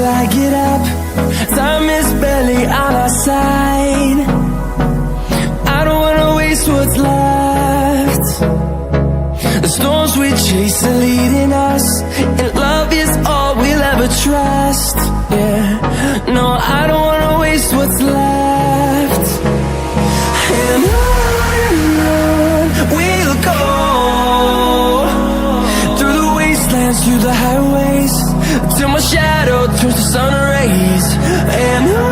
I get up. Time is barely on our side. I don't wanna waste what's left. The storms we chase are leading us, and love is all we'll ever trust. Yeah, no, I don't wanna waste what's left. And on we'll go, through the wastelands, through the highways, till my shadow turns to sun rays. And